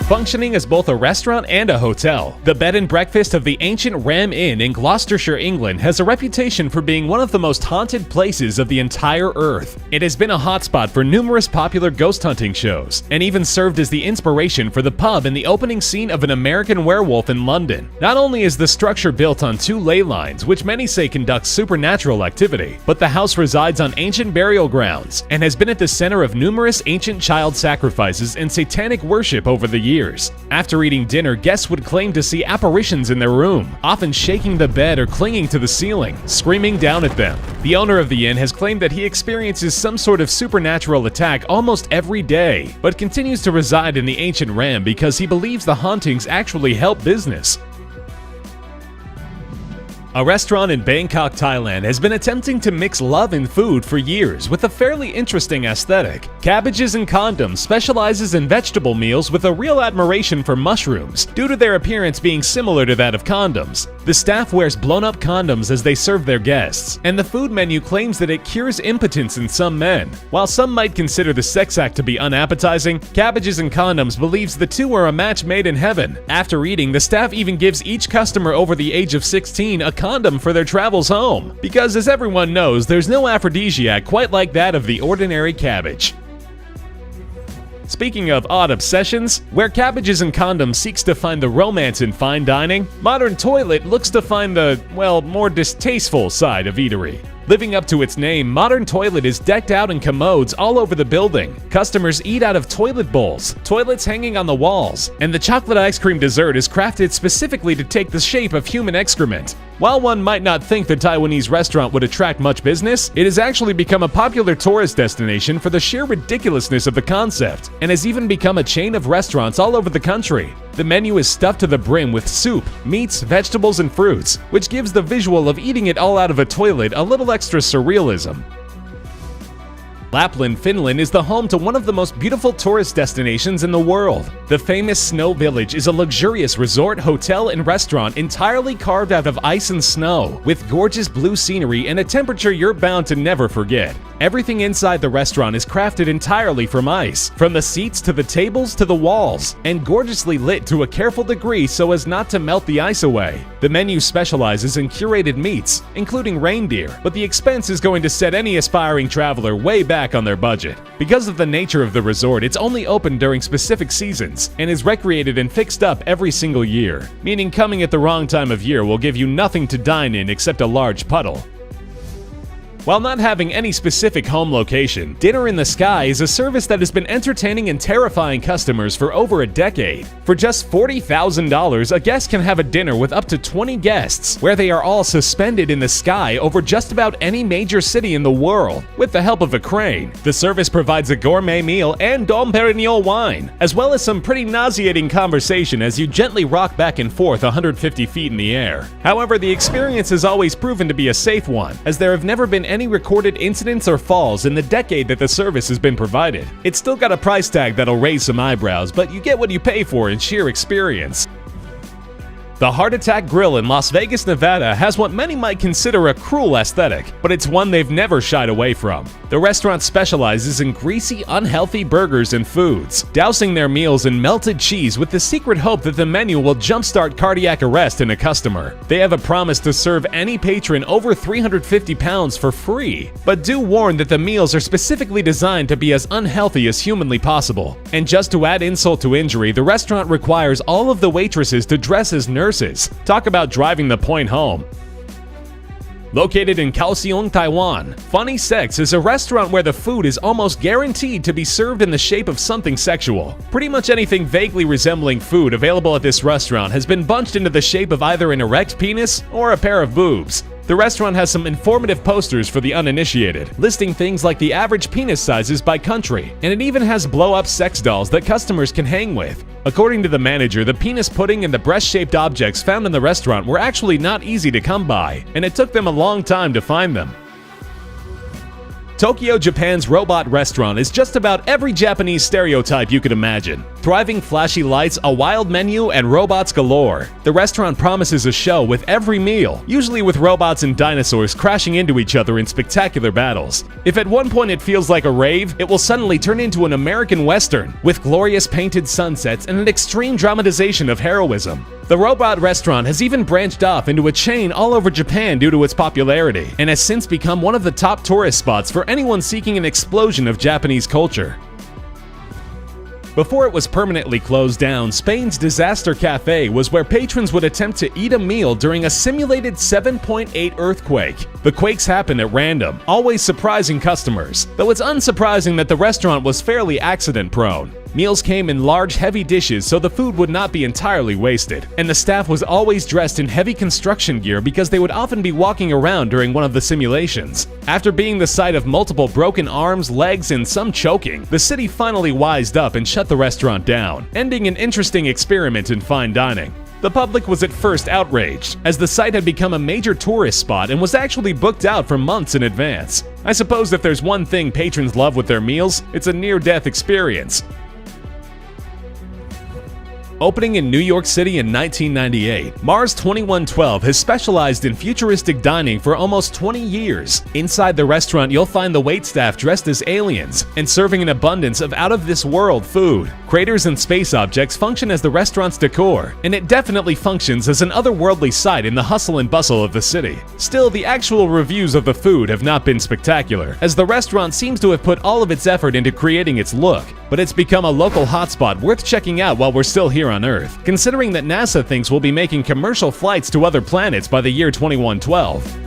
Functioning as both a restaurant and a hotel, the bed and breakfast of the ancient Ram Inn in Gloucestershire, England has a reputation for being one of the most haunted places of the entire earth. It has been a hotspot for numerous popular ghost hunting shows, and even served as the inspiration for the pub in the opening scene of An American Werewolf in London. Not only is the structure built on two ley lines, which many say conduct supernatural activity, but the house resides on ancient burial grounds, and has been at the center of numerous ancient child sacrifices and satanic worship over the years. After eating dinner, guests would claim to see apparitions in their room, often shaking the bed or clinging to the ceiling, screaming down at them. The owner of the inn has claimed that he experiences some sort of supernatural attack almost every day, but continues to reside in the ancient Ram because he believes the hauntings actually help business. A restaurant in Bangkok, Thailand has been attempting to mix love and food for years with a fairly interesting aesthetic. Cabbages and Condoms specializes in vegetable meals with a real admiration for mushrooms, due to their appearance being similar to that of condoms. The staff wears blown-up condoms as they serve their guests, and the food menu claims that it cures impotence in some men. While some might consider the sex act to be unappetizing, Cabbages and Condoms believes the two are a match made in heaven. After eating, the staff even gives each customer over the age of 16 a condom for their travels home, because as everyone knows, there's no aphrodisiac quite like that of the ordinary cabbage. Speaking of odd obsessions, where Cabbages and Condoms seeks to find the romance in fine dining, Modern Toilet looks to find the, well, more distasteful side of eatery. Living up to its name, Modern Toilet is decked out in commodes all over the building. Customers eat out of toilet bowls, toilets hanging on the walls, and the chocolate ice cream dessert is crafted specifically to take the shape of human excrement. While one might not think the Taiwanese restaurant would attract much business, it has actually become a popular tourist destination for the sheer ridiculousness of the concept, and has even become a chain of restaurants all over the country. The menu is stuffed to the brim with soup, meats, vegetables, and fruits, which gives the visual of eating it all out of a toilet a little extra surrealism. Lapland, Finland is the home to one of the most beautiful tourist destinations in the world. The famous Snow Village is a luxurious resort, hotel, and restaurant entirely carved out of ice and snow, with gorgeous blue scenery and a temperature you're bound to never forget. Everything inside the restaurant is crafted entirely from ice, from the seats to the tables to the walls, and gorgeously lit to a careful degree so as not to melt the ice away. The menu specializes in curated meats, including reindeer, but the expense is going to set any aspiring traveler way back on their budget. Because of the nature of the resort, it's only open during specific seasons, and is recreated and fixed up every single year, meaning coming at the wrong time of year will give you nothing to dine in except a large puddle. While not having any specific home location, Dinner in the Sky is a service that has been entertaining and terrifying customers for over a decade. For just $40,000, a guest can have a dinner with up to 20 guests, where they are all suspended in the sky over just about any major city in the world, with the help of a crane. The service provides a gourmet meal and Dom Perignon wine, as well as some pretty nauseating conversation as you gently rock back and forth 150 feet in the air. However, the experience has always proven to be a safe one, as there have never been any recorded incidents or falls in the decade that the service has been provided. It's still got a price tag that'll raise some eyebrows, but you get what you pay for in sheer experience. The Heart Attack Grill in Las Vegas, Nevada has what many might consider a cruel aesthetic, but it's one they've never shied away from. The restaurant specializes in greasy, unhealthy burgers and foods, dousing their meals in melted cheese with the secret hope that the menu will jumpstart cardiac arrest in a customer. They have a promise to serve any patron over 350 pounds for free, but do warn that the meals are specifically designed to be as unhealthy as humanly possible. And just to add insult to injury, the restaurant requires all of the waitresses to dress as nurses. Talk about driving the point home. Located in Kaohsiung, Taiwan, Funny Sex is a restaurant where the food is almost guaranteed to be served in the shape of something sexual. Pretty much anything vaguely resembling food available at this restaurant has been bunched into the shape of either an erect penis or a pair of boobs. The restaurant has some informative posters for the uninitiated, listing things like the average penis sizes by country, and it even has blow-up sex dolls that customers can hang with. According to the manager, the penis pudding and the breast-shaped objects found in the restaurant were actually not easy to come by, and it took them a long time to find them. Tokyo, Japan's Robot Restaurant is just about every Japanese stereotype you could imagine. thriving flashy lights, a wild menu, and robots galore. The restaurant promises a show with every meal, usually with robots and dinosaurs crashing into each other in spectacular battles. If at one point it feels like a rave, it will suddenly turn into an American Western, with glorious painted sunsets and an extreme dramatization of heroism. The robot restaurant has even branched off into a chain all over Japan due to its popularity, and has since become one of the top tourist spots for anyone seeking an explosion of Japanese culture. Before it was permanently closed down, Spain's Disaster Cafe was where patrons would attempt to eat a meal during a simulated 7.8 earthquake. The quakes happened at random, always surprising customers, though it's unsurprising that the restaurant was fairly accident-prone. Meals came in large, heavy dishes so the food would not be entirely wasted, and the staff was always dressed in heavy construction gear because they would often be walking around during one of the simulations. After being the site of multiple broken arms, legs, and some choking, the city finally wised up and shut the restaurant down, ending an interesting experiment in fine dining. The public was at first outraged, as the site had become a major tourist spot and was actually booked out for months in advance. I suppose if there's one thing patrons love with their meals, it's a near-death experience. Opening in New York City in 1998, Mars 2112 has specialized in futuristic dining for almost 20 years. Inside the restaurant, you'll find the waitstaff dressed as aliens and serving an abundance of out-of-this-world food. Craters and space objects function as the restaurant's decor, and it definitely functions as an otherworldly sight in the hustle and bustle of the city. Still, the actual reviews of the food have not been spectacular, as the restaurant seems to have put all of its effort into creating its look, but it's become a local hotspot worth checking out while we're still here on Earth, considering that NASA thinks we'll be making commercial flights to other planets by the year 2112.